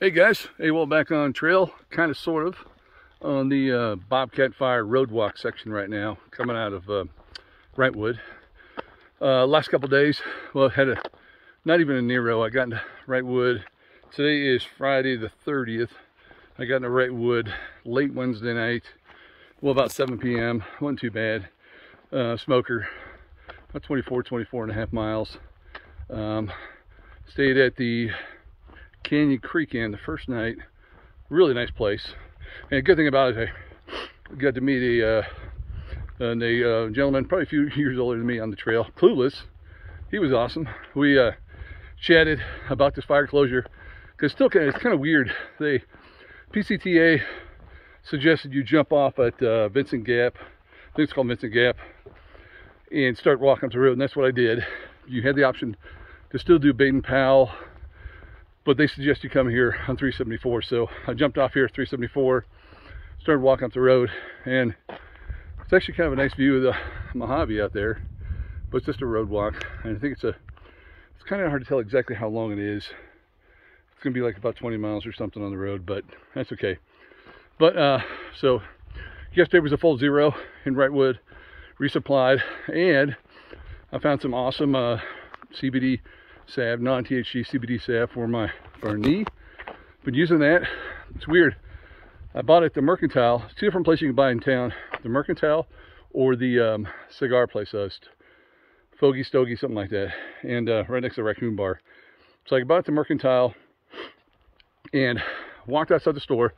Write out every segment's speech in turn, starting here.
Hey guys, hey, well, back on trail, kind of sort of, on the Bobcat Fire road walk section right now, coming out of Wrightwood. Last couple days, well, not even a Nero. I got into Wrightwood. Today is Friday the 30th. I got into Wrightwood late Wednesday night, well, about 7 p.m. Wasn't too bad. Smoker, about 24 and a half miles. Stayed at the Canyon Creek Inn the first night. Really nice place. And a good thing about it, I got to meet a gentleman probably a few years older than me on the trail, clueless. He was awesome. We chatted about this fire closure because it's kind of weird. PCTA suggested you jump off at Vincent Gap. I think it's called Vincent Gap, and start walking up the road, and that's what I did. You had the option to still do bait and pal, but they suggest you come here on 374. So I jumped off here at 374, started walking up the road, and it's actually kind of a nice view of the Mojave out there, but it's just a road walk. And I think it's kind of hard to tell exactly how long it is. It's gonna be like about 20 miles or something on the road, but that's okay. But so yesterday was a full zero in Wrightwood, resupplied, and I found some awesome CBD salve, non-THC CBD salve for our knee. Been using that. It's weird. I bought it at the Mercantile. It's two different places you can buy in town: the Mercantile or the cigar place, Fogey Stogie, something like that, and right next to the Raccoon Bar. So I bought it at the Mercantile and walked outside the store,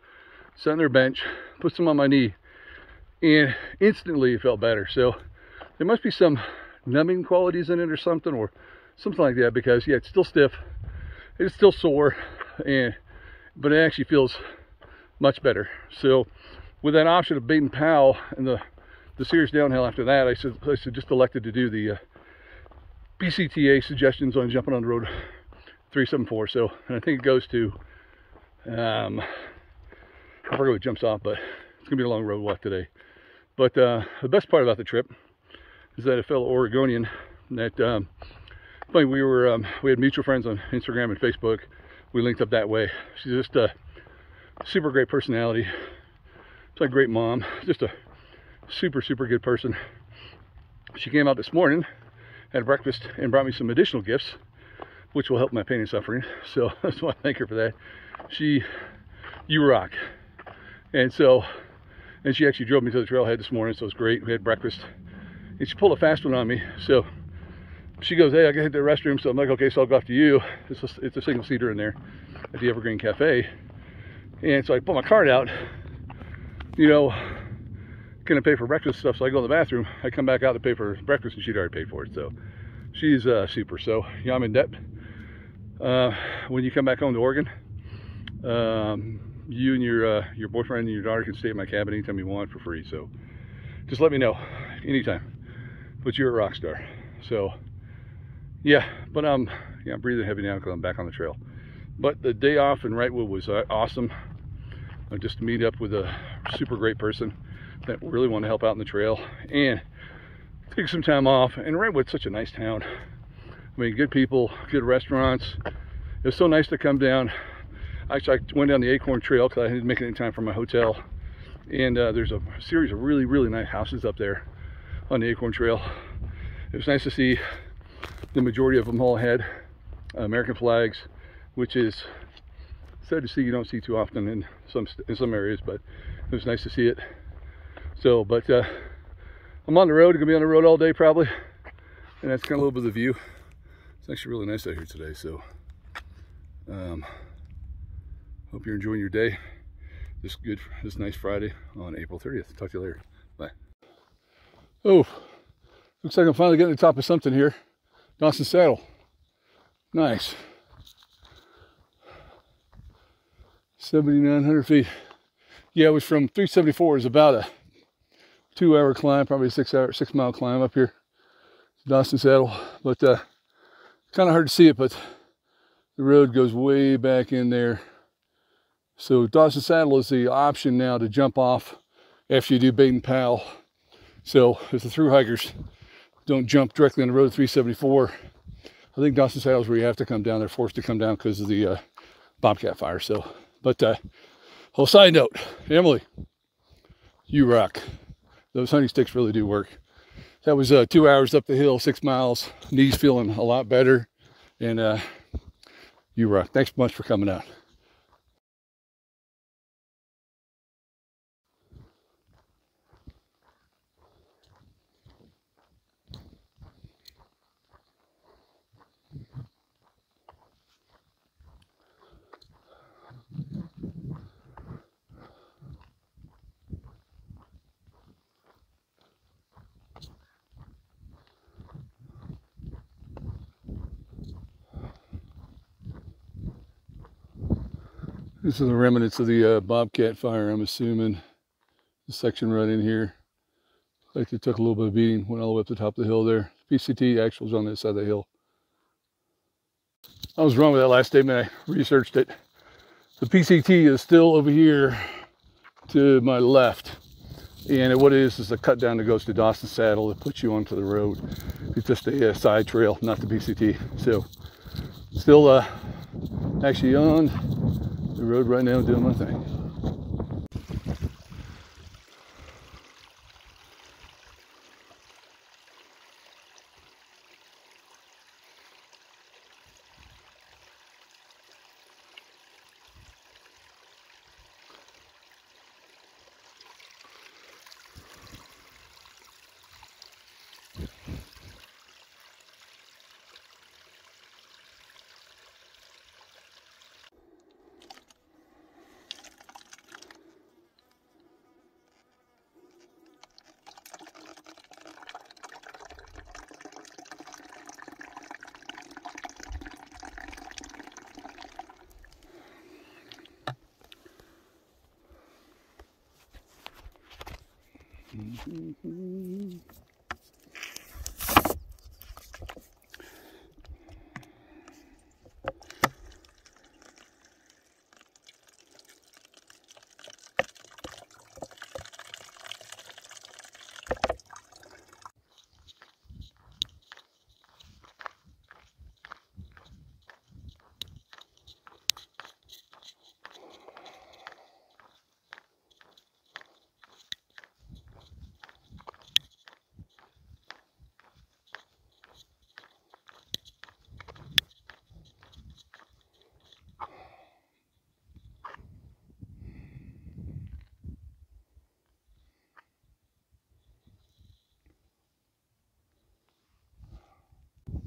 sat on their bench, put some on my knee, and instantly it felt better. So there must be some numbing qualities in it or something like that, because yeah, it's still stiff, it's still sore, but it actually feels much better. So with that option of bait and pal and the serious downhill after that, I just elected to do the PCTA suggestions on jumping on the road 374. So, and I think it goes to I forget what jumps off, but it's gonna be a long road walk today. But the best part about the trip is that a fellow Oregonian that we had mutual friends on Instagram and Facebook. We linked up that way. She's just a super great personality. It's a great mom. Just a super good person. She came out this morning, had breakfast, and brought me some additional gifts, which will help my pain and suffering. So I just want to thank her for that. You rock. And she actually drove me to the trailhead this morning, so it was great. We had breakfast, and she pulled a fast one on me. So she goes, "Hey, I gotta hit the restroom." So I'm like, "Okay, so I'll go after you." It's a single seater in there at the Evergreen Cafe. And so I pull my card out, gonna pay for breakfast stuff. So I go in the bathroom, I come back out to pay for breakfast, and she'd already paid for it. So she's super. So yeah, I'm in debt. When you come back home to Oregon, you and your boyfriend and your daughter can stay at my cabin anytime you want for free. So just let me know anytime. But you're a rock star. So yeah, but I'm breathing heavy now because I'm back on the trail. But the day off in Wrightwood was awesome. Just to meet up with a super great person that really want to help out in the trail and take some time off. And Wrightwood's such a nice town. I mean, good people, good restaurants. It was so nice to come down. Actually, I went down the Acorn Trail because I didn't make it in time for my hotel. And there's a series of really nice houses up there on the Acorn Trail. It was nice to see the majority of them all had American flags, which is sad to see. You don't see too often in some areas, but it was nice to see it. So, but I'm on the road. I'm gonna be on the road all day probably, and that's kind of a little bit of the view. It's actually really nice out here today. So, hope you're enjoying your day. This nice Friday on April 30th. Talk to you later. Bye. Oh, looks like I'm finally getting to the top of something here. Dawson Saddle. Nice. 7,900 feet. Yeah, it was from 374. It's about a 2-hour climb, probably a 6-mile climb up here to Dawson Saddle. But kind of hard to see it, but the road goes way back in there. So Dawson Saddle is the option now to jump off after you do bait and pal. So if the thru hikers don't jump directly on the road 374, I think Dawson Saddle is where you have to come down. They're forced to come down because of the bobcat fire. So, but whole side note, Emily, you rock. Those honey sticks really do work. That was 2 hours up the hill, 6 miles. Knees feeling a lot better, and you rock. Thanks so much for coming out. This is the remnants of the bobcat fire, I'm assuming. The section right in here. Like they took a little bit of beating, went all the way up the top of the hill there. PCT actuals on this side of the hill. I was wrong with that last statement. I researched it. The PCT is still over here to my left. And what it is a cut down that goes to Dawson Saddle that puts you onto the road. It's just a side trail, not the PCT. So, still actually on the road right now doing my thing.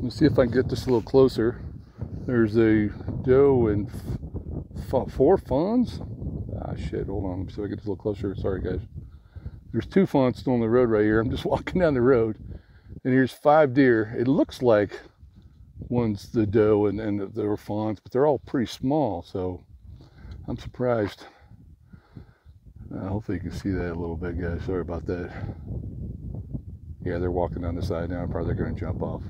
Let's see if I can get this a little closer. There's a doe and 4 fawns. Ah, shit, hold on. Let me see if I can get this a little closer. Sorry, guys. There's 2 fawns still on the road right here. I'm just walking down the road, and here's 5 deer. It looks like one's the doe and there were fawns, but they're all pretty small, so I'm surprised. Hopefully you can see that a little bit, guys. Sorry about that. Yeah, they're walking down the side now. Probably they're going to jump off.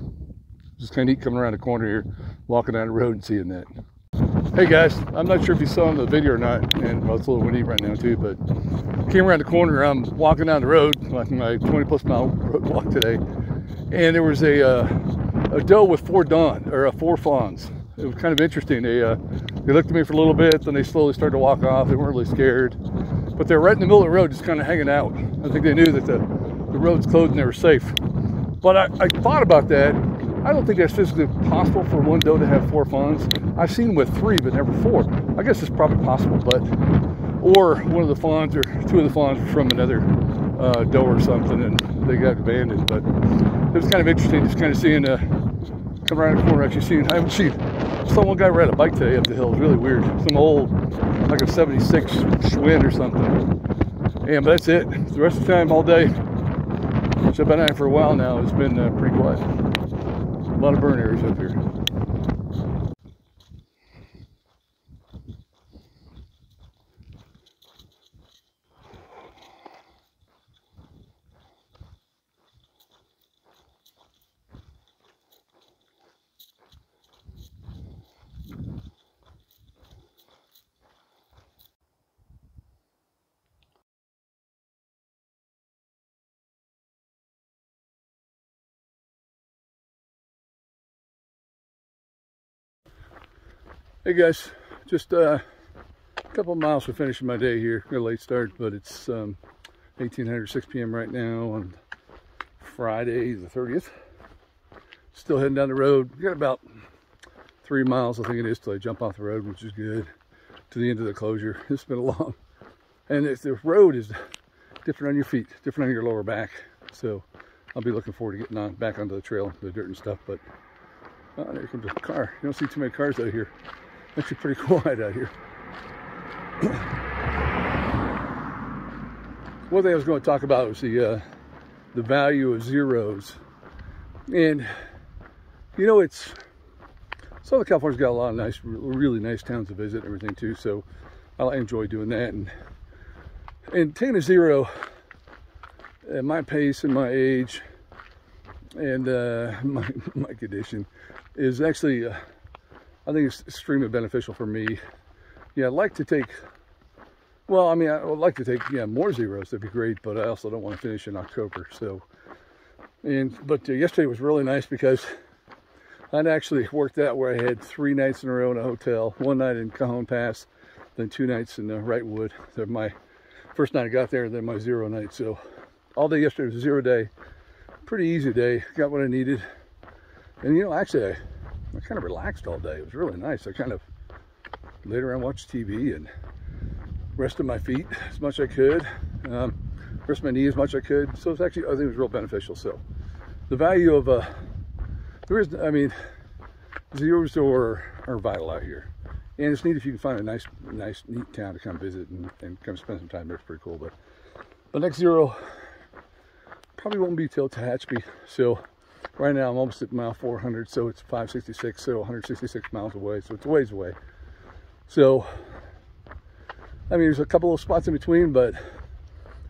Just kind of neat coming around the corner here, walking down the road and seeing that. Hey guys, I'm not sure if you saw in the video or not, and well, it's a little windy right now too, but came around the corner. I'm walking down the road, like my 20+ mile road walk today, and there was a doe with 4 fawns. It was kind of interesting. They looked at me for a little bit, then they slowly started to walk off. They weren't really scared, but they're right in the middle of the road, just kind of hanging out. I think they knew that the road's closed and they were safe. But I thought about that. I don't think that's physically possible for one doe to have 4 fawns. I've seen them with 3, but never 4. I guess it's probably possible, but or one of the fawns or 2 of the fawns were from another doe or something, and they got abandoned. But it was kind of interesting, just kind of seeing come around the corner, actually seeing. I haven't seen. Saw one guy ride a bike today up the hill. It was really weird. Some old, like a '76 Schwinn or something. And but that's it. The rest of the time, all day. So I've been out for a while now. It's been pretty quiet. A lot of burn areas up here. Hey guys, Just a couple of miles from finishing my day here. Got a late start, but it's 6 p.m. right now on Friday the 30th. Still heading down the road. We got about 3 miles, I think it is, till I jump off the road, which is good, to the end of the closure. It's been a long, and the road is different on your feet, different on your lower back. So I'll be looking forward to getting on back onto the trail, the dirt and stuff. But there comes a car. You don't see too many cars out here. Actually pretty quiet out here. One thing I was going to talk about was the value of zeros. And you know, Southern California's got a lot of nice, really nice towns to visit and everything too, so I enjoy doing that. And taking a zero at my pace and my age and my condition is actually, I think it's extremely beneficial for me. Yeah, I'd like to take, well, I mean, I would like to take, yeah, more zeros. That'd be great, but I also don't want to finish in October. So, but yesterday was really nice because I'd actually worked out where I had 3 nights in a row in a hotel, 1 night in Cajon Pass, then 2 nights in Wrightwood. So my first night I got there, then my zero night. So all day yesterday was a 0 day, pretty easy day. Got what I needed, and you know, actually I kind of relaxed all day. It was really nice. I kind of laid around, watched TV, and rested my feet as much as I could, rested my knee as much as I could. So it's actually, I think it was real beneficial. So the value of I mean, zeros are vital out here, and it's neat if you can find a nice, neat town to come visit and come spend some time there. It's pretty cool. But next zero probably won't be till Tehachapi. So right now I'm almost at mile 400, so it's 566, so 166 miles away. So it's a ways away. So I mean, there's a couple of spots in between, and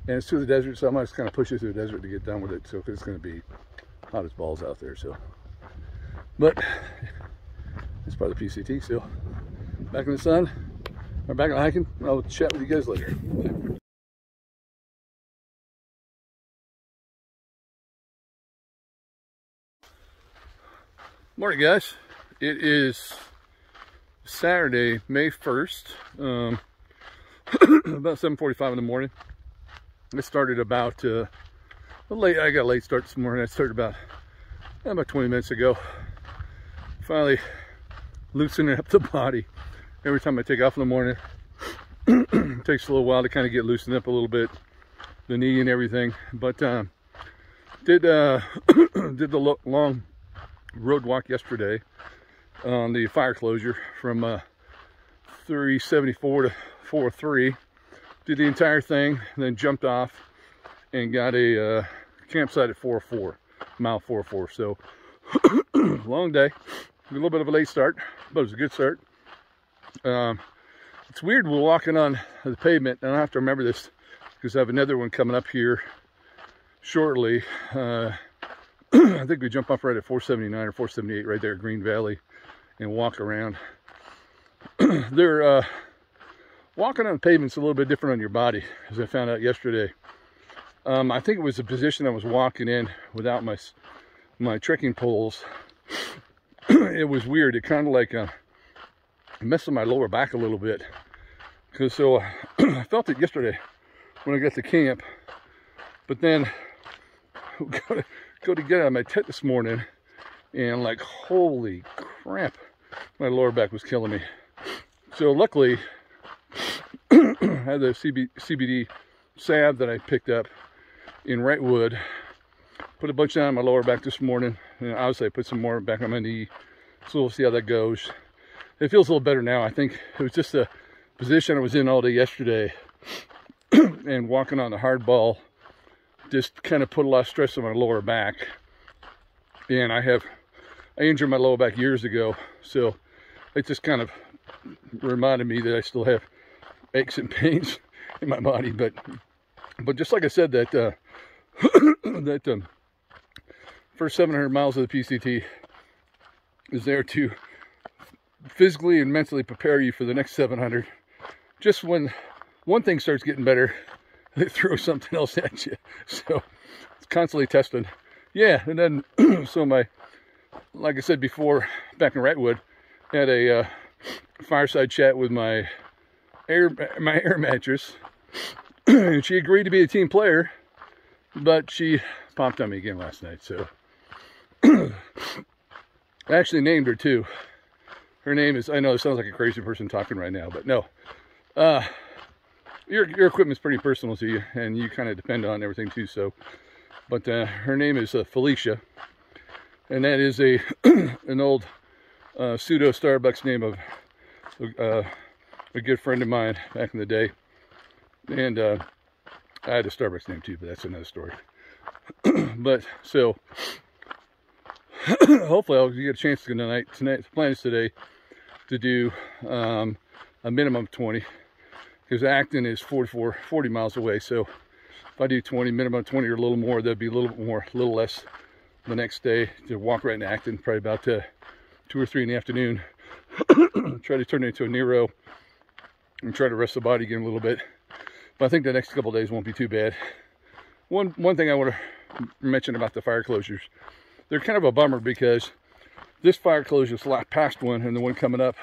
it's through the desert, so I might just kind of push it through the desert to get done with it. So 'cause it's going to be hot as balls out there. So. But it's part of the PCT, so back in the sun, or back on hiking. I'll chat with you guys later. Morning, guys. It is Saturday, May 1st, about 7:45 in the morning. I started about late. I got a late start this morning. I started about 20 minutes ago. Finally loosening up the body. Every time I take off in the morning, it takes a little while to kind of get loosened up a little bit, the knee and everything. But did the long road walk yesterday on the fire closure from 374 to 403. Did the entire thing, and then jumped off and got a campsite at 404, mile 404. So long day. A little bit of a late start, but it was a good start. It's weird, we're walking on the pavement, and I have to remember this because I have another one coming up here shortly. I think we jump off right at 479 or 478 right there at Green Valley and walk around. They're walking on the pavement's a little bit different on your body, as I found out yesterday. I think it was the position I was walking in without my trekking poles. It was weird. It kind of like messed with my lower back a little bit. So I felt it yesterday when I got to camp. But then go to get out of my tent this morning, and like, holy crap, my lower back was killing me. So luckily, I had the CBD salve that I picked up in Wrightwood. Put a bunch down on my lower back this morning, and obviously I put some more back on my knee, so we'll see how that goes. It feels a little better now. I think it was just the position I was in all day yesterday, and walking on the hardball just kind of put a lot of stress on my lower back. And I injured my lower back years ago, so it just kind of reminded me that I still have aches and pains in my body. But just like I said, that first 700 miles of the PCT is there to physically and mentally prepare you for the next 700. Just when one thing starts getting better, they throw something else at you. So it's constantly testing. Yeah, and then so like I said before, back in Wrightwood, had a fireside chat with my air mattress. And she agreed to be a team player, but she popped on me again last night. So I actually named her too. Her name is, I know it sounds like a crazy person talking right now, but no. Your equipment's pretty personal to you, and you kind of depend on everything too. So, but her name is Felicia, and that is an old pseudo Starbucks name of a good friend of mine back in the day. And I had a Starbucks name too, but that's another story. But so hopefully I'll get a chance to go tonight. The plan is today to do a minimum of 20, because Acton is 40 miles away. So if I do 20, minimum 20 or a little more, that'd be a little more, a little less the next day to walk right into Acton, probably about 2 or 3 in the afternoon. Try to turn it into a Nero and try to rest the body again a little bit. But I think the next couple of days won't be too bad. One thing I want to mention about the fire closures, they're kind of a bummer, because this fire closure is the past one, and the one coming up,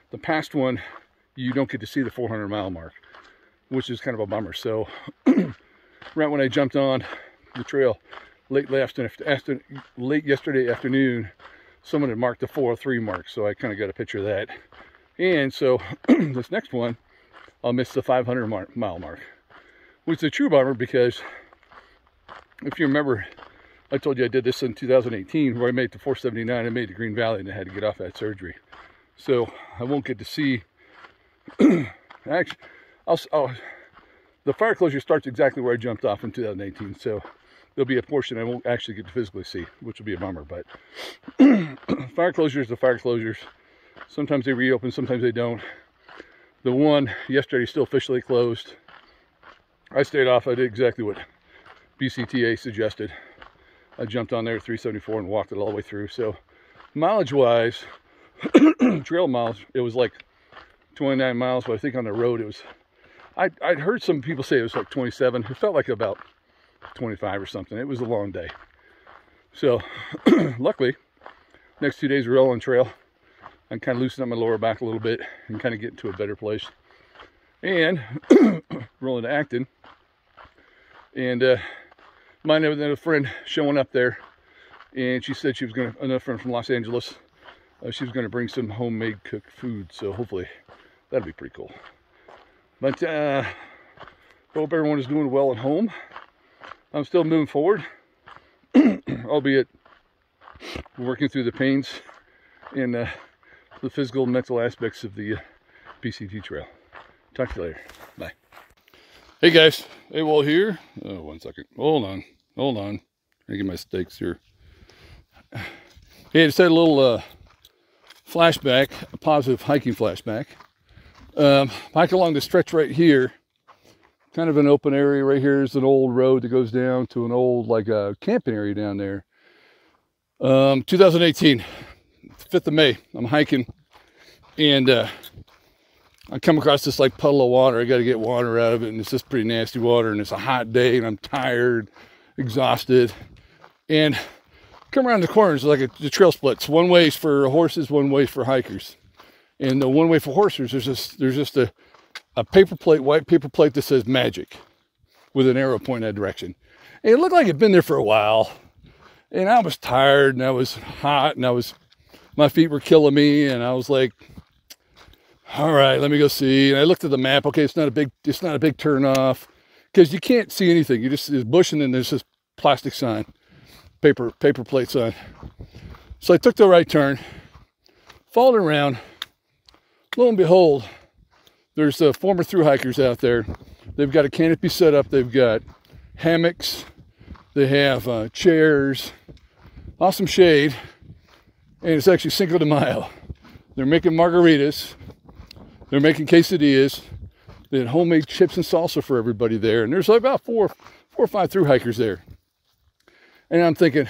the past one, you don't get to see the 400-mile mark, which is kind of a bummer. So right when I jumped on the trail late yesterday afternoon, someone had marked the 403 mark, so I kind of got a picture of that. And so this next one, I'll miss the 500-mile mark, which is a true bummer, because if you remember, I told you I did this in 2018, where I made the 479, I made the Green Valley, and I had to get off that surgery. So I won't get to see, actually, the fire closure starts exactly where I jumped off in 2018, so there'll be a portion I won't actually get to physically see, which will be a bummer. But fire closures are fire closures. Sometimes they reopen, sometimes they don't. The one yesterday is still officially closed. I stayed off. I did exactly what PCTA suggested. I jumped on there at 374 and walked it all the way through. So mileage wise, trail miles, it was like 29 miles, but I think on the road it was, I'd heard some people say it was like 27. It felt like about 25 or something. It was a long day. So luckily, next 2 days we're all on trail. I kind of loosen up my lower back a little bit and kind of get into a better place. And rolling to Acton. And mine had a friend showing up there, and she said she was going to, another friend from Los Angeles, she was going to bring some homemade cooked food. So hopefully that'll be pretty cool. But hope everyone is doing well at home. I'm still moving forward, albeit working through the pains and the physical and mental aspects of the PCT trail. Talk to you later. Bye. Hey guys, AWOL here. Oh, 1 second. Hold on. I get my stakes here. Hey, I just had a little flashback, a positive hiking flashback. Hike along the stretch right here. Kind of an open area right here. Is an old road that goes down to an old camping area down there. 2018, 5th of May, I'm hiking, and I come across this puddle of water. I got to get water out of it, and it's just pretty nasty water, and it's a hot day, and I'm tired, exhausted, and come around the corners the trail splits. One way is for horses, one way is for hikers. And the one way for horses, there's just a paper plate, white paper plate that says magic with an arrow pointing that direction. And it looked like it'd been there for a while. And I was tired, and I was hot, and my feet were killing me, and I was like, all right, let me go see. And I looked at the map. Okay, it's not a big turn off, because you can't see anything. There's bush, and then there's this plastic sign, paper plate sign. So I took the right turn, followed around. Lo and behold, there's former thru hikers out there. They've got a canopy set up. They've got hammocks. They have chairs, awesome shade, and it's actually Cinco de Mayo. They're making margaritas. They're making quesadillas. They had homemade chips and salsa for everybody there. And there's about four or five thru hikers there. And I'm thinking,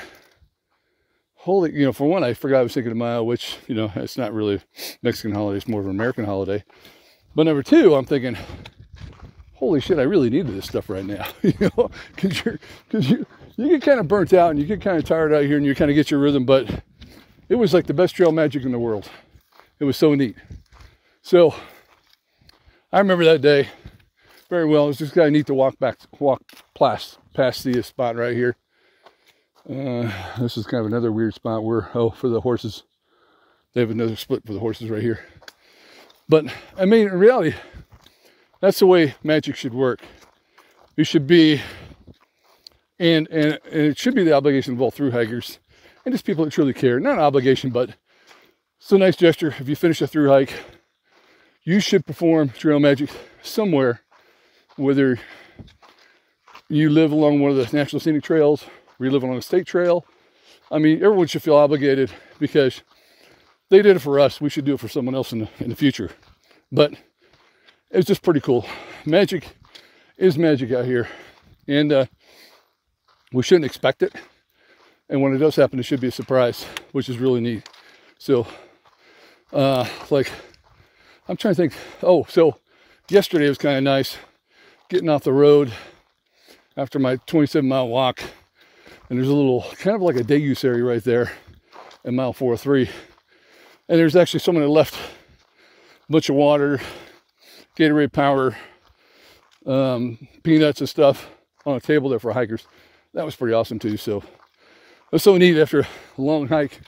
holy, for one, I forgot I was Cinco de Mayo, which, it's not really a Mexican holiday. It's more of an American holiday. But number two, I'm thinking, holy shit, I really needed this stuff right now. Because you get kind of burnt out, and you get kind of tired out here, and you kind of get your rhythm. But it was like the best trail magic in the world. It was so neat. So I remember that day very well. It was just kind of neat to walk past the spot right here. This is kind of another weird spot where, for the horses, they have another split for the horses right here. But I mean, in reality, that's the way magic should work. You should be, and it should be the obligation of all through hikers and just people that truly care. Not an obligation, but it's a nice gesture. If you finish a through hike, you should perform trail magic somewhere, whether you live along one of the national scenic trails, or you live along a state trail. I mean, everyone should feel obligated because they did it for us. We should do it for someone else in the future. But it's just pretty cool. Magic is magic out here, and we shouldn't expect it. And when it does happen, it should be a surprise, which is really neat. So, like, I'm trying to think. Oh, so yesterday was kind of nice, getting off the road after my 27-mile walk. And there's a little, kind of like a day use area right there at mile 403. And there's actually someone that left a bunch of water, Gatorade powder, peanuts and stuff on a table there for hikers. That was pretty awesome too. So it was so neat after a long hike,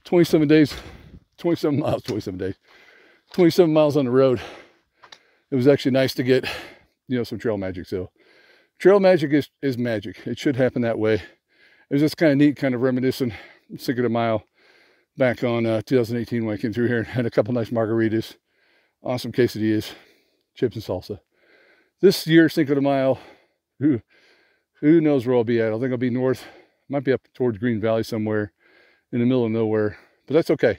27 days, 27 miles, 27 days, 27 miles on the road. It was actually nice to get, some trail magic. So trail magic is magic. It should happen that way. It was just kind of neat, kind of reminiscing Cinco de Mayo back on 2018 when I came through here and had a couple nice margaritas, awesome quesadillas, chips and salsa. This year, Cinco de Mayo, who knows where I'll be at? I think I'll be north, might be up towards Green Valley somewhere in the middle of nowhere, but that's okay.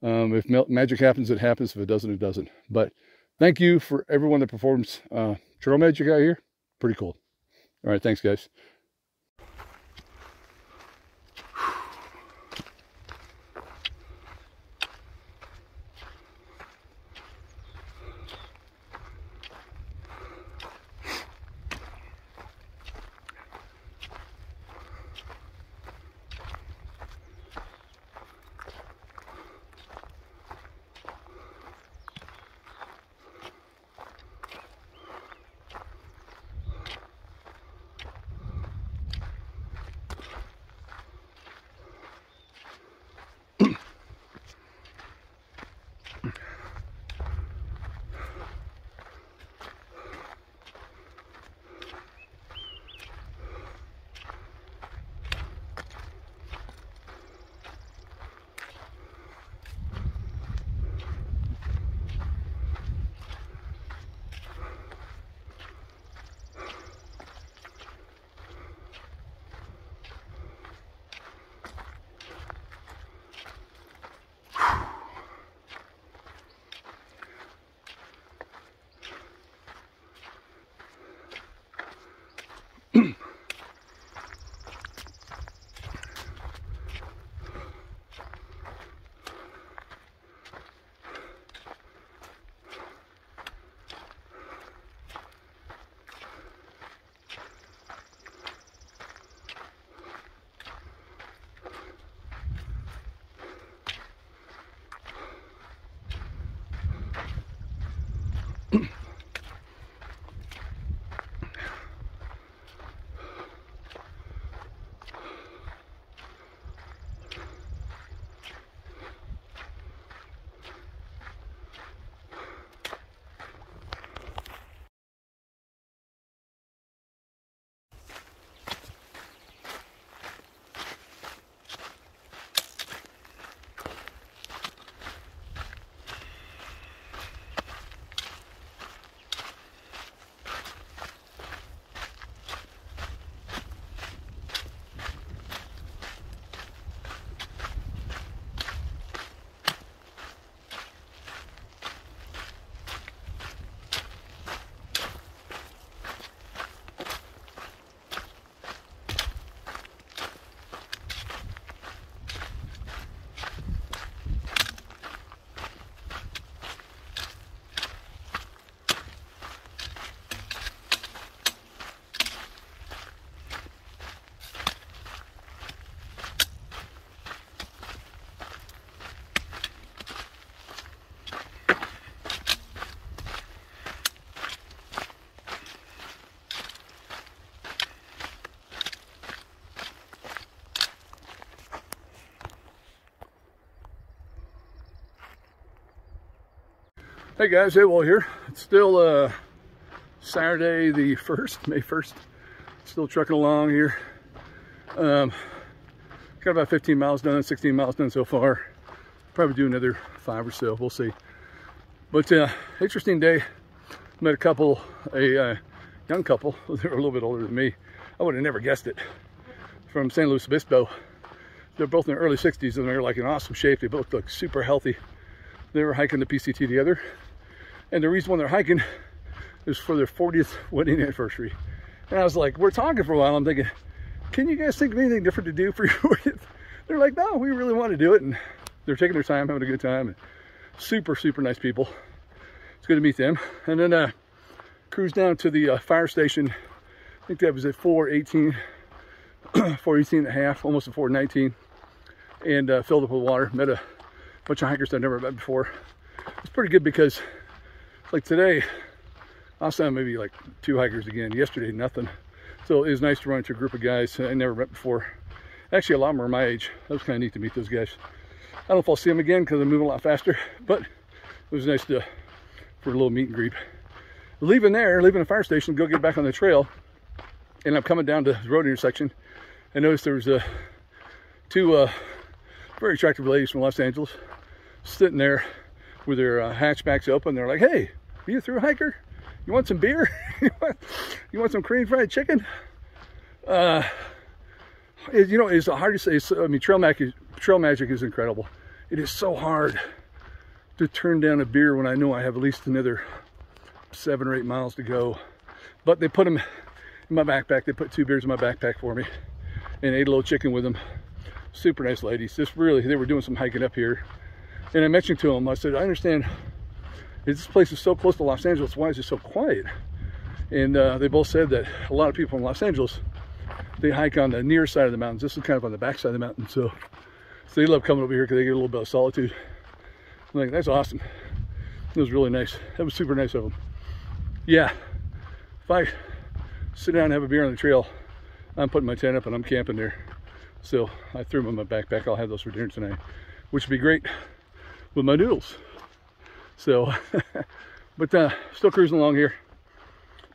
If magic happens, it happens. If it doesn't, it doesn't. But thank you for everyone that performs trail magic out here. Pretty cool. All right, thanks, guys. Hey guys, Able here. It's still Saturday the 1st, May 1st. Still trucking along here. Got about 15 miles done, 16 miles done so far. Probably do another 5 or so, we'll see. But interesting day. Met a couple, a young couple. They were a little bit older than me. I would have never guessed it. From San Luis Obispo. They're both in their early 60s and they're like in awesome shape. They both look super healthy. They were hiking the PCT together. And the reason why they're hiking is for their 40th wedding anniversary. And I was like, we're talking for a while. I'm thinking, can you guys think of anything different to do for your 40th? They're like, no, we really want to do it. And they're taking their time, having a good time. And super, super nice people. It's good to meet them. And then cruised down to the fire station. I think that was at 4:18, 4:18 and a half, almost at 4:19. And filled up with water. Met a bunch of hikers I've never met before. It's pretty good because, like today, I saw maybe like 2 hikers again. Yesterday, nothing. So it was nice to run into a group of guys I never met before. Actually, a lot more my age. That was kind of neat to meet those guys. I don't know if I'll see them again because I'm moving a lot faster, but it was nice for a little meet and greet. Leaving the fire station, go get back on the trail, and I'm coming down to the road intersection. I noticed there was 2 very attractive ladies from Los Angeles sitting there with their hatchbacks open. They're like, hey, are you a thru hiker? You want some beer? You want some Korean fried chicken? You know, it's hard to say. I mean, trail magic is incredible. It is so hard to turn down a beer when I know I have at least another 7 or 8 miles to go. But they put them in my backpack. They put 2 beers in my backpack for me and ate a little chicken with them. Super nice ladies. Just really, they were doing some hiking up here. And I mentioned to them, I said, I understand this place is so close to Los Angeles, why is it so quiet? And they both said that a lot of people in Los Angeles, they hike on the near side of the mountains. This is kind of on the back side of the mountain. So they love coming over here because they get a little bit of solitude. I'm like, that's awesome. It was really nice. That was super nice of them. Yeah, if I sit down and have a beer on the trail, I'm putting my tent up and I'm camping there. So I threw them in my backpack. I'll have those for dinner tonight, which would be great with my noodles. So, but still cruising along here.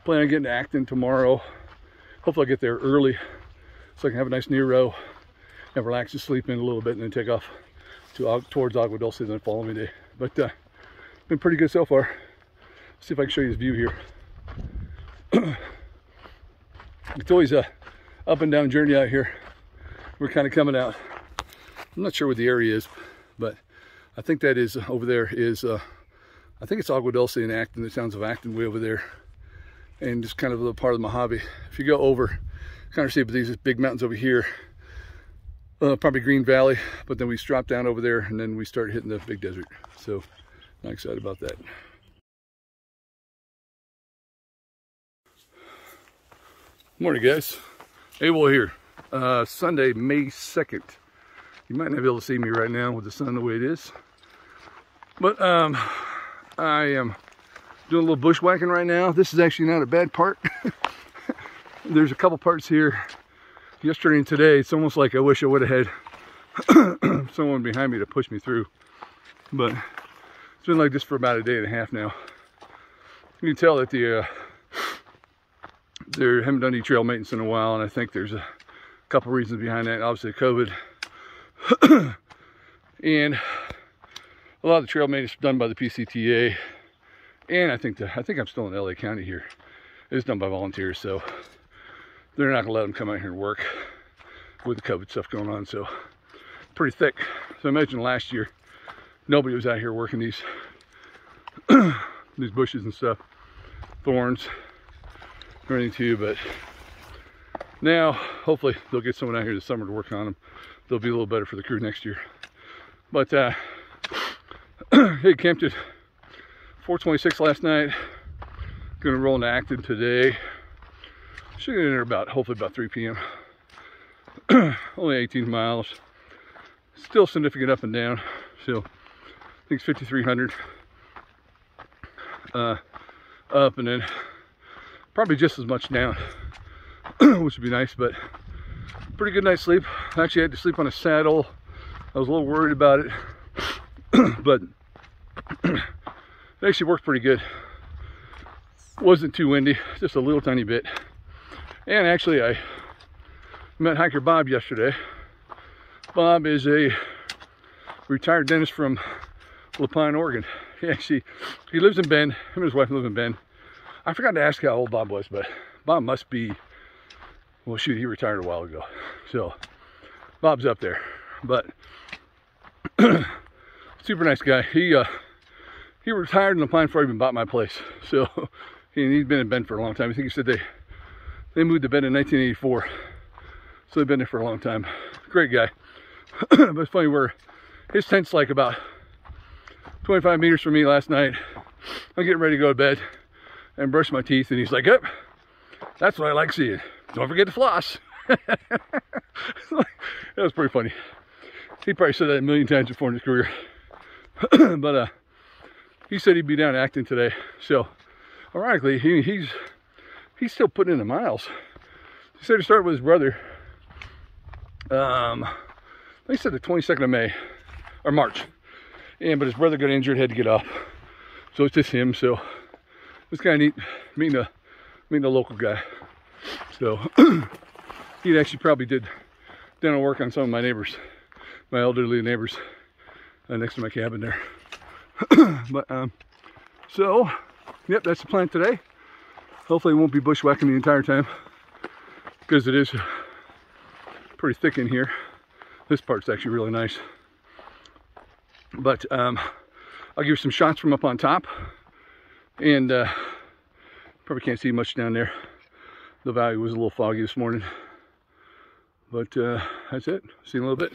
Planning on getting to Acton tomorrow. Hopefully I'll get there early so I can have a nice near row and relax and sleep in a little bit and then take off towards Agua Dulce the following day. But been pretty good so far. See if I can show you this view here. It's always a up and down journey out here. We're kind of coming out. I'm not sure what the area is, but I think that is over there is I think it's Agua Dulce in Acton, the towns of Acton way over there, and just kind of a little part of the Mojave. If you go over, kind of see these big mountains over here, probably Green Valley, but then we drop down over there and then we start hitting the big desert. So I'm excited about that. Morning guys, Able here. Sunday, May 2nd. You might not be able to see me right now with the sun the way it is, but I am doing a little bushwhacking right now. This is actually not a bad part. There's a couple parts here yesterday and today. It's almost like I wish I would have had someone behind me to push me through, but it's been like this for about a day and a half now. You can tell that they haven't done any trail maintenance in a while, and I think there's a couple reasons behind that. Obviously COVID and a lot of the trail maintenance is done by the PCTA, and I think I'm still in LA County here. It's done by volunteers, so they're not gonna let them come out here and work with the COVID stuff going on. So pretty thick. So imagine last year nobody was out here working these these bushes and stuff, thorns, everything too. But now hopefully they'll get someone out here this summer to work on them. They'll be a little better for the crew next year. But hey, camped at 4:26 last night. Gonna roll into Acton today. Should get in there hopefully about 3 p.m. Only 18 miles. Still significant up and down. So I think it's 5,300 up, and then probably just as much down, which would be nice. But pretty good night's sleep. Actually, I had to sleep on a saddle. I was a little worried about it, but It actually worked pretty good. Wasn't too windy, just a little tiny bit. And actually I met hiker Bob yesterday. Bob is a retired dentist from Lapine, Oregon. He lives in Bend. Him and his wife live in Bend. I forgot to ask how old Bob was, but Bob must be, well shoot, he retired a while ago. So Bob's up there. But super nice guy. He retired in Lapine before I even bought my place. So he's been in Bend for a long time. I think he said they moved to Bend in 1984. So they've been there for a long time. Great guy. But it's funny, where his tent's like about 25 meters from me last night. I'm getting ready to go to bed and brush my teeth, and he's like, yep, that's what I like seeing. Don't forget to floss. That was pretty funny. He probably said that a million times before in his career. But he said he'd be down acting today. So ironically, he's still putting in the miles. He said he started with his brother. They said the 22nd of May or March. But his brother got injured, had to get off. So it's just him. So it's kind of neat meeting a local guy. So he actually probably did dental work on some of my neighbors, my elderly neighbors next to my cabin there. But so yep, that's the plan today. Hopefully it won't be bushwhacking the entire time, because it is pretty thick in here. This part's actually really nice. But I'll give you some shots from up on top, and probably can't see much down there. The valley was a little foggy this morning, but that's it. See you in a little bit.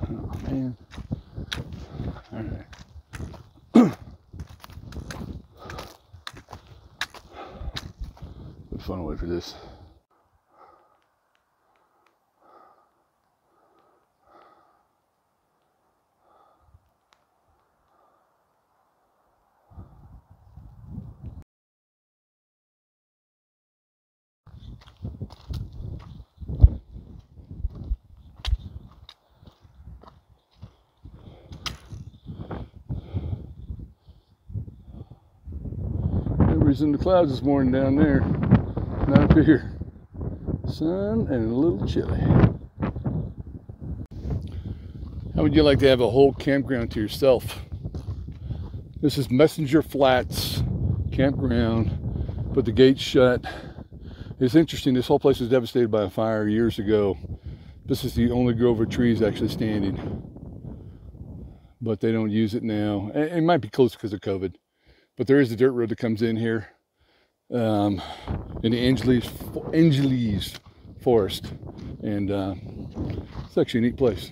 Oh man. All right. Good fun away for this. Everybody's in the clouds this morning down there, not up here. Sun and a little chilly. How would you like to have a whole campground to yourself? This is Messenger Flats Campground, but the gate's shut. It's interesting, this whole place was devastated by a fire years ago. This is the only grove of trees actually standing, but they don't use it now. It might be closed because of COVID. But there is a dirt road that comes in here in the Angeles forest, and it's actually a neat place.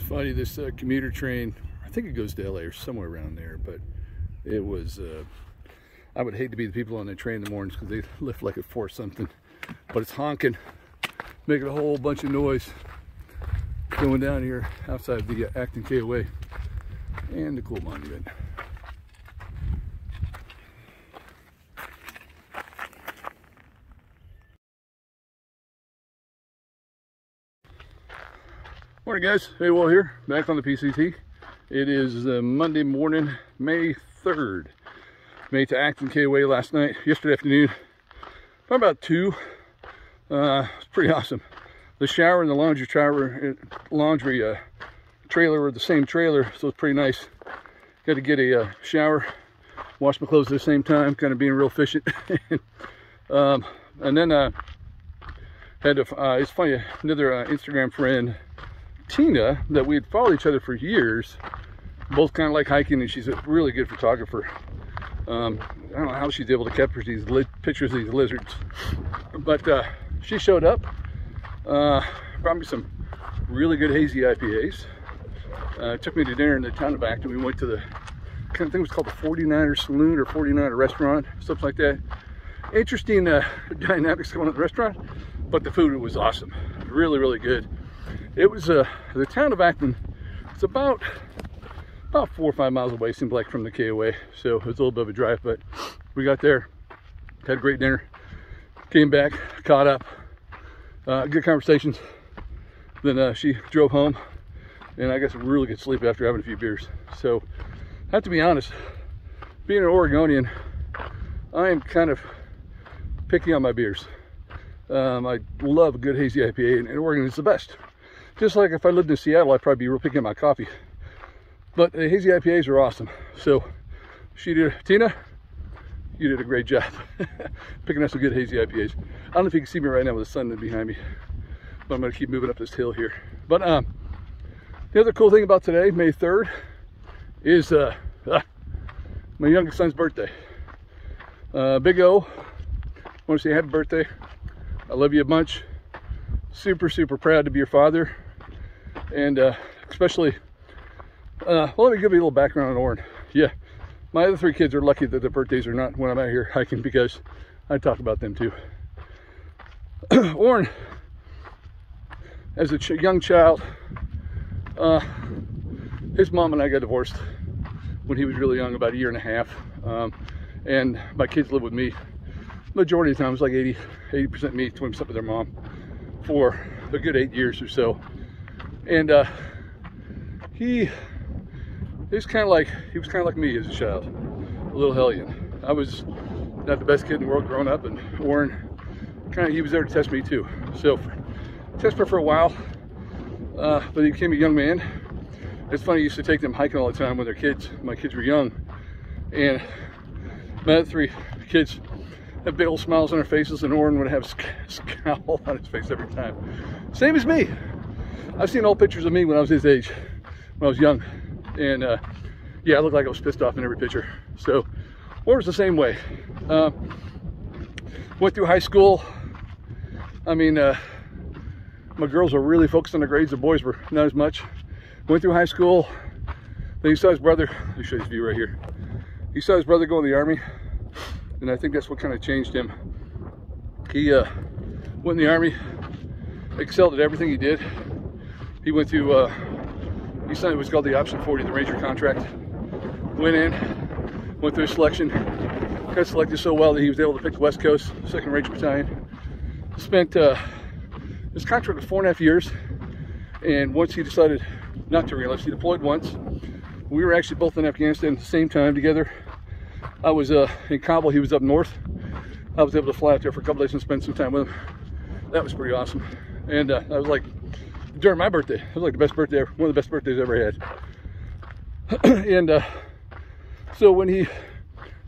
Funny, this commuter train, I think it goes to LA or somewhere around there, but it was, I would hate to be the people on the train in the mornings because they lift like at 4 something, but it's honking, making a whole bunch of noise going down here outside the Acton KOA and the cool monument. Morning guys, hey, Will here, back on the PCT. It is Monday morning, May 3rd. Made to Acton KOA last night, yesterday afternoon, probably about 2. It's pretty awesome. The shower and the laundry trailer were the same trailer, so it's pretty nice. Got to get a shower, wash my clothes at the same time, kind of being real efficient. And then had to, it's funny, another Instagram friend, Tina, that we had followed each other for years, both kind of like hiking, and she's a really good photographer. I don't know how she's able to capture these pictures of these lizards, but she showed up, brought me some really good hazy IPAs, took me to dinner in the town of Acton. We went to the kind of thing was called the 49er Saloon or 49er Restaurant, something like that. Interesting dynamics going on at the restaurant, but the food was awesome, really, really good. It was the town of Acton. It's about 4 or 5 miles away, seemed like, from the KOA, so it was a little bit of a drive, but we got there, had a great dinner, came back, caught up, good conversations. Then she drove home, and I got some really good sleep after having a few beers. So I have to be honest, being an Oregonian, I am kind of picky on my beers. I love a good hazy IPA, and Oregon is the best. Just like if I lived in Seattle, I'd probably be real picky on my coffee. But the hazy IPAs are awesome. So Tina, you did a great job picking up some good hazy IPAs. I don't know if you can see me right now with the sun behind me, but I'm going to keep moving up this hill here. But the other cool thing about today, May 3rd, is my youngest son's birthday. Big O, I want to say happy birthday. I love you a bunch. Super, super proud to be your father. And especially, well, let me give you a little background on Oren. Yeah, my other 3 kids are lucky that their birthdays are not when I'm out here hiking, because I talk about them too. Oren, as a young child, his mom and I got divorced when he was really young, about 1.5 years. And my kids live with me. Majority of the time, it's like 80% me, 20% with their mom, for a good 8 years or so. And he was kind of like me as a child, a little hellion. I was not the best kid in the world growing up, and Warren he was there to test me too. So test me for a while, but he became a young man. It's funny, I used to take them hiking all the time when they're kids. My kids were young, and my other 3 kids have big old smiles on their faces, and Oren would have a scowl on his face every time. Same as me. I've seen old pictures of me when I was his age, when I was young, and yeah, I looked like I was pissed off in every picture. So Oren's the same way. Went through high school. I mean, my girls were really focused on the grades, the boys were not as much. Went through high school, then he saw his brother. Let me show you this view right here. He saw his brother go in the Army, and I think that's what kind of changed him. He went in the Army, excelled at everything he did. He went to, he signed what's called the Option 40, the Ranger contract. Went in, went through a selection, got selected so well that he was able to pick the West Coast, 2nd Ranger Battalion. Spent, his contract was 4.5 years, and once he decided not to re-enlist, he deployed once. We were actually both in Afghanistan at the same time together. I was in Kabul, he was up north. I was able to fly out there for a couple days and spend some time with him. That was pretty awesome. And I was like, during my birthday, it was like the best birthday ever, one of the best birthdays I ever had. And so when he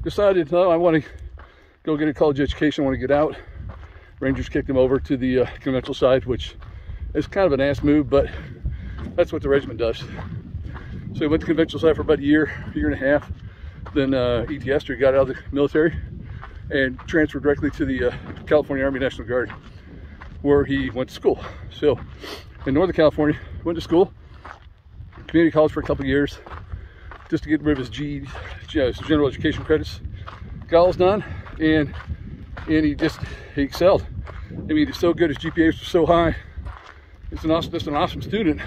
decided, oh, I want to go get a college education, I want to get out, Rangers kicked him over to the conventional side, which is kind of an ass move, but that's what the regiment does. So he went to conventional side for about a year and a half. Then ETS, he got out of the military and transferred directly to the California Army National Guard, where he went to school. So in Northern California, went to school, community college for a couple of years, just to get rid of his GED, his general education credits. Got all done, and he excelled. I mean, he's so good, his GPAs were so high. Just an awesome student.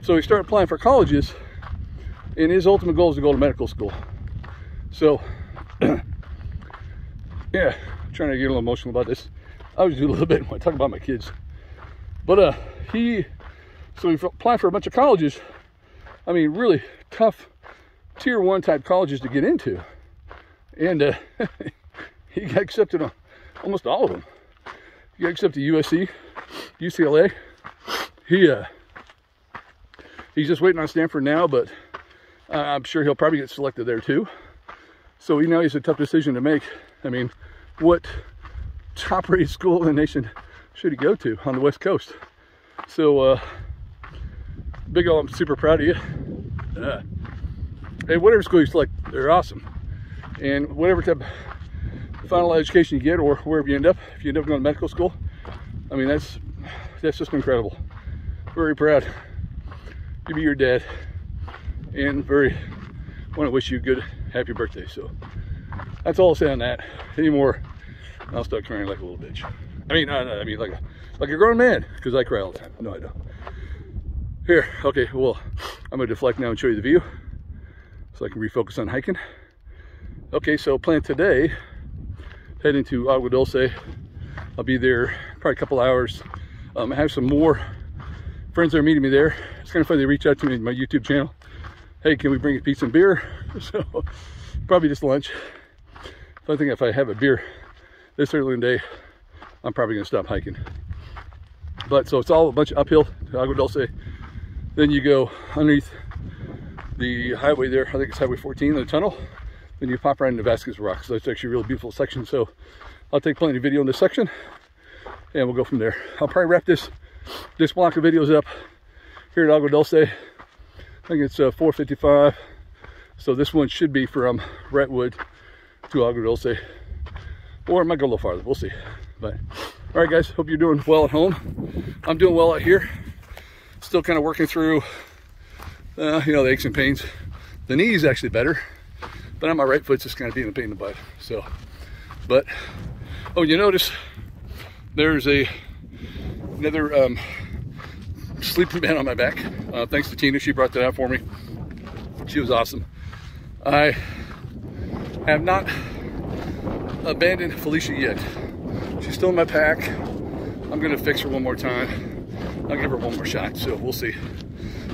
So he started applying for colleges, and his ultimate goal is to go to medical school. So, yeah, I'm trying to get a little emotional about this. I always do a little bit when I talk about my kids. But he applied for a bunch of colleges. I mean, really tough tier 1 type colleges to get into. And he got accepted on almost all of them. He got accepted to USC, UCLA. He's just waiting on Stanford now, but I'm sure he'll probably get selected there too. So he has a tough decision to make. I mean, what top-rated school in the nation should he go to on the West Coast? So, Big O, I'm super proud of you. Hey, whatever school you select, they're awesome. And whatever type of final education you get, or wherever you end up, if you end up going to medical school, I mean, that's just incredible. Very proud to be your dad, and very want to wish you a good, happy birthday. So that's all I'll say on that. Anymore, I'll start crying like a little bitch. I mean like a grown man, because I cry all the time. No, I don't. Here, okay, well, I'm gonna deflect now and show you the view so I can refocus on hiking. Okay, so plan today, heading to Agua Dulce. I'll be there probably a couple hours. I have some more friends that are meeting me there. It's kind of funny, they reach out to me in my YouTube channel. Hey, can we bring you pizza and beer? So probably just lunch. So I think if I have a beer this early in the day, I'm probably gonna stop hiking. But so it's all a bunch of uphill to Agua Dulce. Then you go underneath the highway there, I think it's Highway 14, the tunnel. Then you pop right into Vasquez Rocks. So it's actually a really beautiful section. So I'll take plenty of video in this section and we'll go from there. I'll probably wrap this block of videos up here at Agua Dulce. I think it's 4:55. So this one should be from Wrightwood to Agua Dulce. Or it might go a little farther, we'll see. But all right guys, hope you're doing well at home. I'm doing well out here. Still kind of working through you know, the aches and pains. The knee is actually better, but on my right foot's just kind of being a pain in the butt. So, but oh, you notice there's another sleeping band on my back. Thanks to Tina, she brought that out for me. She was awesome. I have not abandoned Felicia yet. She's still in my pack. I'm gonna fix her one more time. I'll give her one more shot, so we'll see.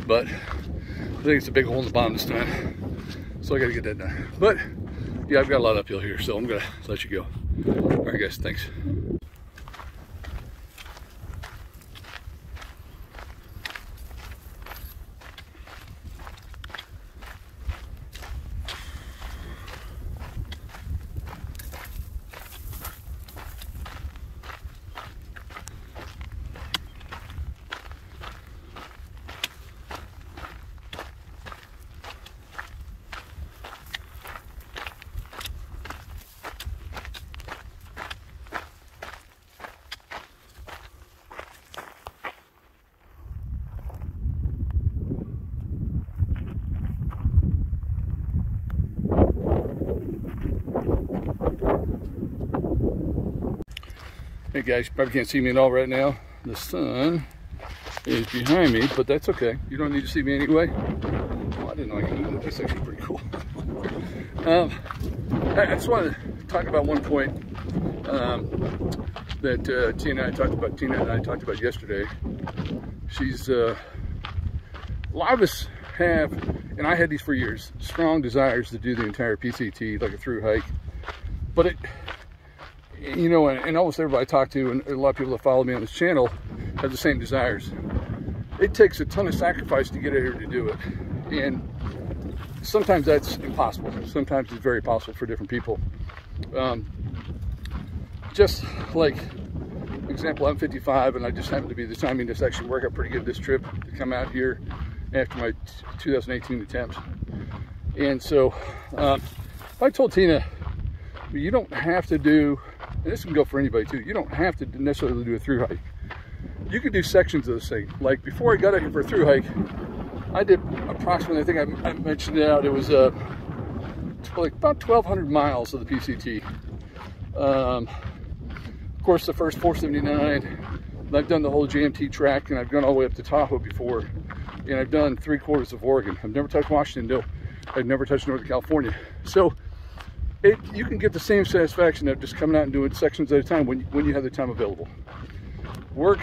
But I think it's a big hole in the bottom this time, so I gotta get that done. But yeah, I've got a lot uphill here, so I'm gonna let you go. All right guys, thanks. Hey guys, you probably can't see me at all right now. The sun is behind me, but that's okay. You don't need to see me anyway. Oh, I didn't know I could do that. That's actually pretty cool. I just want to talk about one point that Tina and I talked about yesterday. She's a lot of us have, and I had these for years, strong desires to do the entire PCT, like a through hike, but it, you know, and almost everybody I talk to, and a lot of people that follow me on this channel, have the same desires. It takes a ton of sacrifice to get out here to do it, and sometimes that's impossible. Sometimes it's very possible for different people. Just like, example, I'm 55, and I just happen to be the timing to actually work out pretty good this trip to come out here after my 2018 attempt. And so I told Tina, you don't have to do, and this can go for anybody too, you don't have to necessarily do a through hike. You can do sections of this thing. Like before I got out here for a through hike, I did approximately, I think I mentioned it out, it was like about 1,200 miles of the PCT. Of course, the first 479, I've done the whole JMT track, and I've gone all the way up to Tahoe before, and I've done 3/4 of Oregon. I've never touched Washington, no. I've never touched Northern California. So you can get the same satisfaction of just coming out and doing sections at a time when you have the time available. Work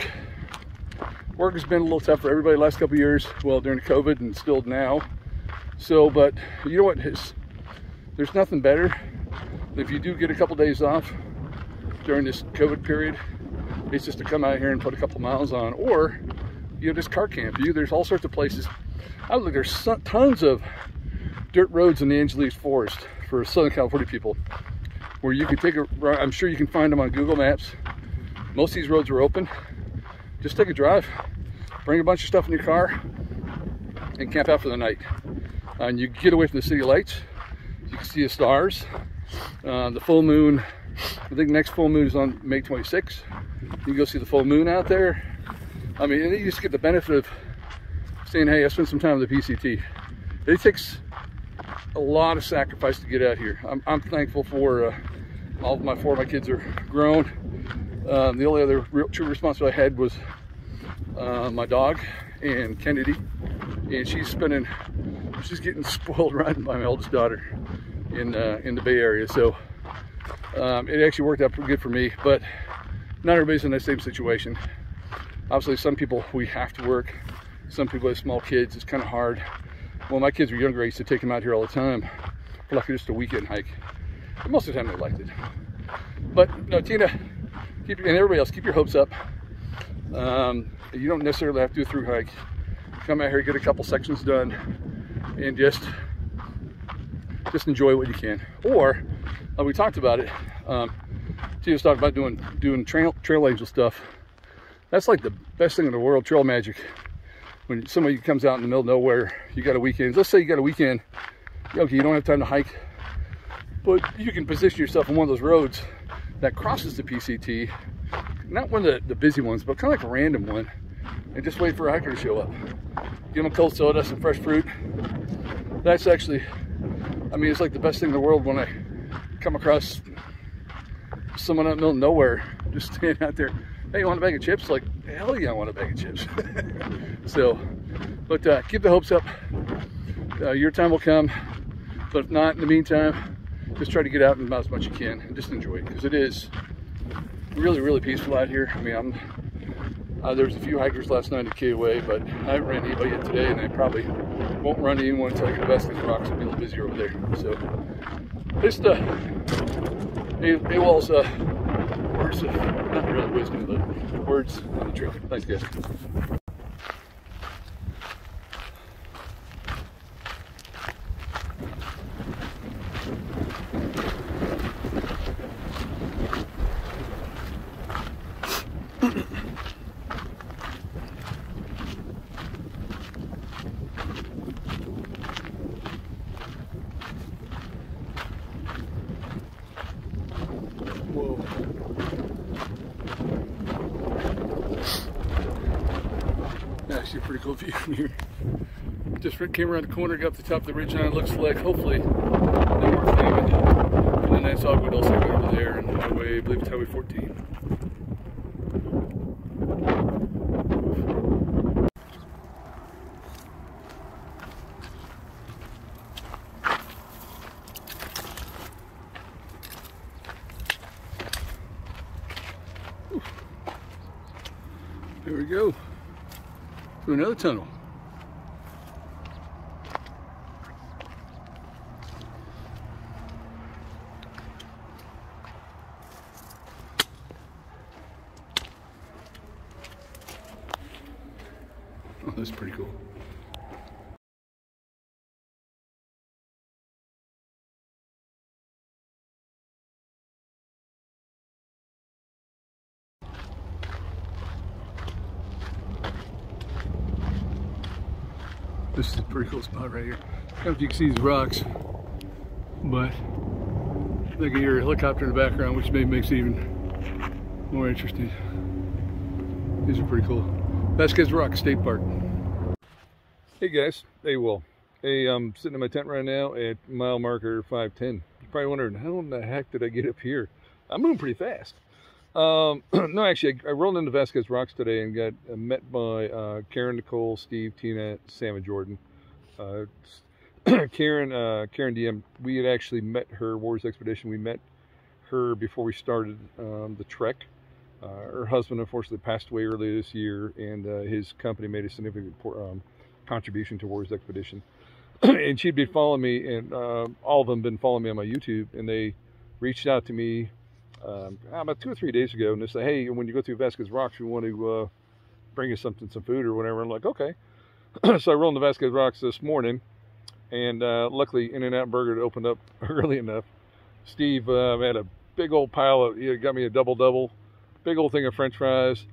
has been a little tough for everybody the last couple of years, well, during COVID and still now. So, but you know what, there's nothing better if you do get a couple days off during this COVID period. It's just to come out here and put a couple miles on, or you know, just car camp. There's all sorts of places. I look, there's tons of dirt roads in the Angeles Forest for Southern California people, where you can take a, I'm sure you can find them on Google Maps. Most of these roads are open. Just take a drive, bring a bunch of stuff in your car, and camp out for the night. And you get away from the city lights. You can see the stars. The full moon, I think next full moon is on May 26th. You can go see the full moon out there. I mean, and you just get the benefit of saying, hey, I spent some time with the PCT. It takes a lot of sacrifice to get out here. I'm thankful for all of four of my kids are grown. The only other true responsibility I had was my dog and Kennedy, and she's getting spoiled rotten by my oldest daughter in the Bay Area. So it actually worked out pretty good for me, but not everybody's in the same situation. Obviously, some people, we have to work. Some people have small kids, it's kind of hard. When my kids were younger, I used to take them out here all the time for like just a weekend hike. But most of the time they liked it. But no, Tina, and everybody else, keep your hopes up. You don't necessarily have to do a through hike. Come out here, get a couple sections done, and just enjoy what you can. Or we talked about it. Tina's talked about doing trail angel stuff. That's like the best thing in the world, trail magic. When somebody comes out in the middle of nowhere, you got a weekend. Let's say you got a weekend. Okay, you don't have time to hike, but you can position yourself on one of those roads that crosses the PCT. Not one of the busy ones, but kind of like a random one, and just wait for a hiker to show up. Give them a cold soda, some fresh fruit. That's actually, I mean, it's like the best thing in the world when I come across someone out in the middle of nowhere, just standing out there. Hey, you want a bag of chips? Like, hell yeah, I want a bag of chips. So, but keep the hopes up. Your time will come, but if not, in the meantime, just try to get out and about as much as you can and just enjoy it, because it is really, really peaceful out here. I mean, there was a few hikers last night at KOA, but I haven't ran anybody yet today, and I probably won't run anyone until I get to Vasquez Rocks. It'll be a little busier over there. So, just AWOL's words of, not really wisdom, but words on the trail. Thanks, guys. Whoa. Actually, a pretty cool view from here. Just came around the corner, got up the top of the ridge line. Looks like hopefully no more climbing. And then that's Dogwood also right over there, and highway, I believe it's Highway 14. There we go, to another tunnel. Oh, that's pretty cool. This is a pretty cool spot right here. I don't know if you can see these rocks, but I can hear a helicopter in the background, which maybe makes it even more interesting. These are pretty cool. Vasquez Rocks State Park. Hey guys, hey Will. Hey, I'm sitting in my tent right now at mile marker 510. You're probably wondering, how in the heck did I get up here? I'm moving pretty fast. No, actually, I rolled into Vasquez Rocks today and got met by Karen, Nicole, Steve, Tina, Sam, and Jordan. Karen DM, we had actually met her, Warriors Expedition, we met her before we started the trek. Her husband, unfortunately, passed away earlier this year, and his company made a significant contribution to Warriors Expedition. And she'd been following me, and all of them been following me on my YouTube, and they reached out to me about 2 or 3 days ago, and they said, hey, when you go through Vasquez Rocks, we want to bring you some food or whatever. I'm like, okay. So I rolled into Vasquez Rocks this morning, and luckily In-N-Out Burger opened up early enough. Steve had a big old pile of, he got me a double, big old thing of French fries.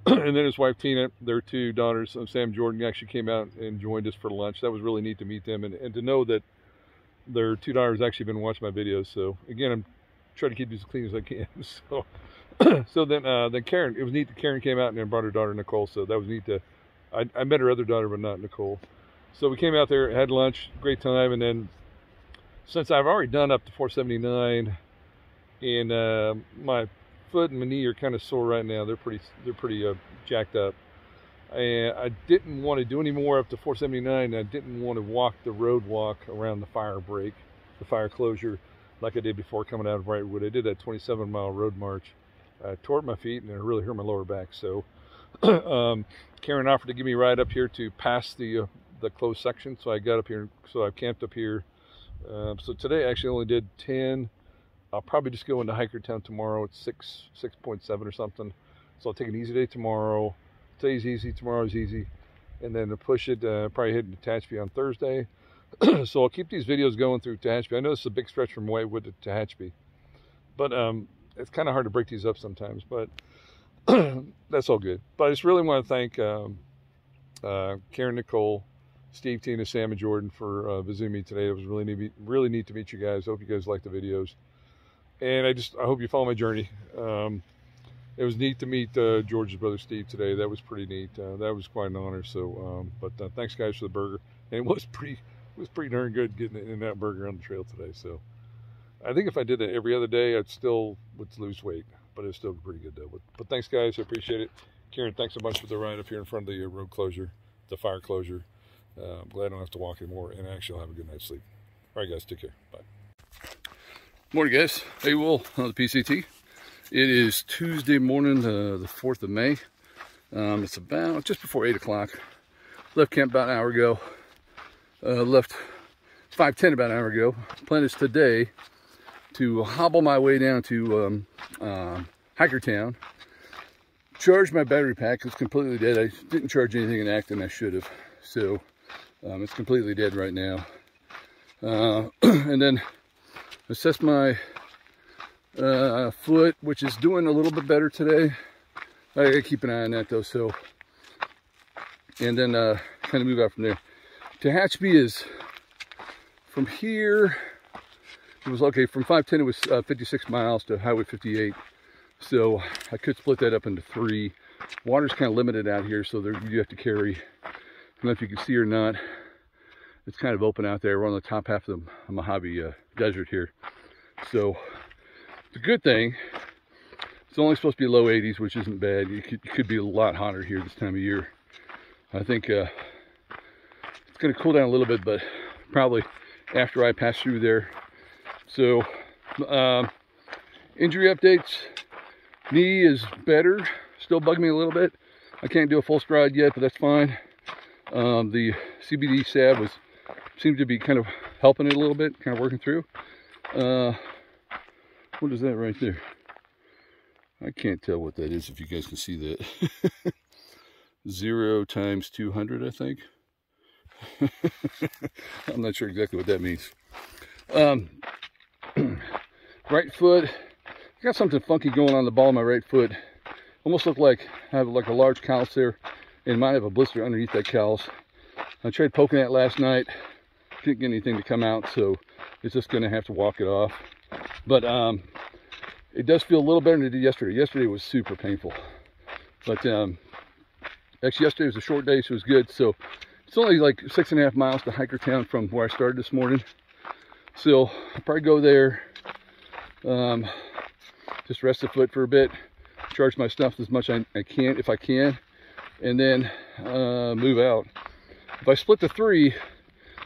And then his wife Tina, their 2 daughters, Sam and Jordan, actually came out and joined us for lunch. That was really neat to meet them, and to know that their two daughters actually been watching my videos. So again, I'm trying to keep these as clean as I can. So so then Karen, it was neat that Karen came out and then brought her daughter Nicole. So that was neat to, I met her other daughter, but not Nicole. So we came out there, had lunch, great time, and then since I've already done up to 479, and my foot and my knee are kind of sore right now. They're pretty jacked up. And I didn't want to do any more up to 479. I didn't want to walk the road walk around the fire break, the fire closure, like I did before coming out of Wrightwood. I did that 27-mile road march. I tore up my feet and it really hurt my lower back. So Karen offered to give me a ride up here to pass the closed section. So I got up here, so I camped up here. So today I actually only did 10. I'll probably just go into Hikertown tomorrow. It's 6.7 or something. So I'll take an easy day tomorrow. Today's easy, tomorrow's easy. And then to push it, probably hit Tehachapi on Thursday. So I'll keep these videos going through Tehachapi. I know this is a big stretch from Wrightwood to Tehachapi. But it's kind of hard to break these up sometimes. But that's all good. But I just really want to thank Karen, Nicole, Steve, Tina, Sam, and Jordan for visiting me today. It was really neat to meet you guys. I hope you guys like the videos. And I hope you follow my journey. It was neat to meet George's brother Steve today. That was pretty neat. That was quite an honor. So, but thanks guys for the burger. And it was pretty darn good getting in that burger on the trail today. So, I think if I did it every other day, I'd still would lose weight, but it's still pretty good though. But thanks guys, I appreciate it. Karen, thanks a bunch for the ride up here in front of the road closure, the fire closure. I'm glad I don't have to walk anymore, and actually I'll have a good night's sleep. All right guys, take care. Bye. Morning guys. Hey Will on the PCT. It is Tuesday morning, the 4th of May. It's about just before 8 o'clock. Left camp about an hour ago. Left 5:10 about an hour ago. Plan is today to hobble my way down to Hikertown. Charge my battery pack. It's completely dead. I didn't charge anything in Acton. I should have. So it's completely dead right now. And then assess my foot, which is doing a little bit better today. I gotta keep an eye on that though. So, and then kind of move out from there. Tehachapi is from here. It was okay from 510. It was 56 miles to Highway 58. So I could split that up into 3. Water's kind of limited out here, so you have to carry. I don't know if you can see or not. It's kind of open out there. We're on the top half of the Mojave Desert here. So the good thing, it's only supposed to be low 80s, which isn't bad. It could be a lot hotter here this time of year. I think it's going to cool down a little bit, but probably after I pass through there. So injury updates. Knee is better. Still bugging me a little bit. I can't do a full stride yet, but that's fine. The CBD salve seemed to be kind of helping it a little bit, kind of working through. What is that right there? I can't tell what that is if you guys can see that. 0 times 200, I think. I'm not sure exactly what that means. Right foot. I got something funky going on the ball of my right foot. Almost look like I have like a large callus there, and might have a blister underneath that callus. I tried poking that last night. Didn't get anything to come out, so it's just going to have to walk it off. But it does feel a little better than it did yesterday. Yesterday was super painful. But actually yesterday was a short day, so it was good. So it's only like 6.5 miles to Hikertown from where I started this morning. So I'll probably go there, just rest the foot for a bit, charge my stuff as much as I can, if I can, and then move out. If I split the 3,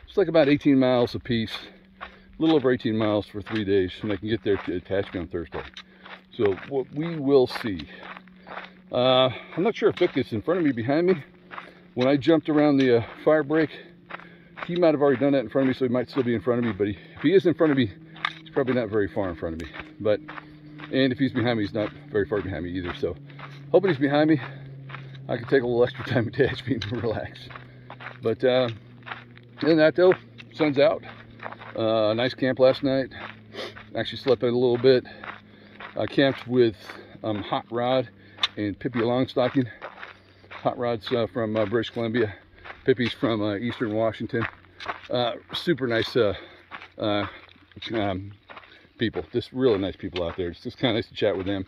it's like about 18 miles a piece. A little over 18 miles for 3 days, and I can get there to Tehachapi on Thursday. So we will see. I'm not sure if Vic is in front of me, behind me. When I jumped around the fire break, he might have already done that in front of me, so he might still be in front of me. But if he is in front of me, he's probably not very far in front of me. And if he's behind me, he's not very far behind me either. So hoping he's behind me, I can take a little extra time at Tehachapi and relax. But other than that though, sun's out. Nice camp last night. Actually slept in a little bit. I camped with Hot Rod and Pippi Longstocking. Hot Rod's from British Columbia. Pippi's from Eastern Washington. Super nice people, just really nice people out there. It's just kind of nice to chat with them.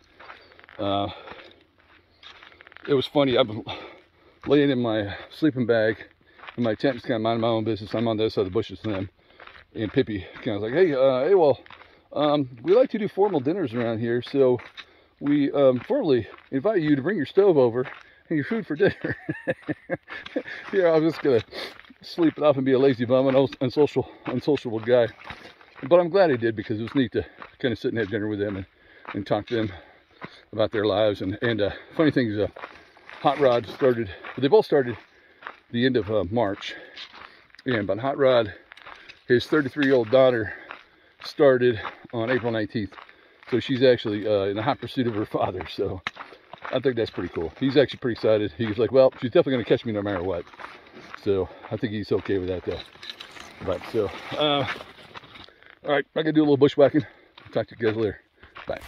It was funny. I've been laying in my sleeping bag in my tent, just kind of minding my own business. I'm on the other side of the bushes from them, and Pippi kind of was like, hey, well, we like to do formal dinners around here, so we formally invite you to bring your stove over and your food for dinner. Yeah, I was just gonna sleep it off and be a lazy bum and unsociable guy, but I'm glad I did, because it was neat to kind of sit and have dinner with them and talk to them about their lives. And funny thing is, Hot Rod started, they both started the end of March, but Hot Rod, his 33-year-old daughter, started on April 19th, so she's actually in the hot pursuit of her father. So I think that's pretty cool. He's actually pretty excited. He was like, well, she's definitely going to catch me no matter what. So I think he's okay with that, though. But so, all right, I gotta do a little bushwhacking. Talk to you guys later. Bye.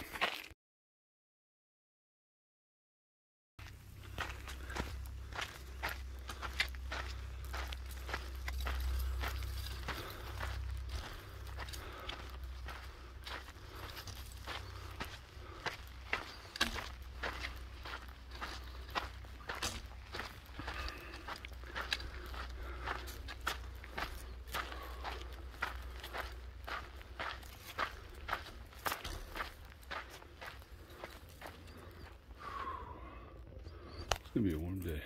It's gonna be a warm day.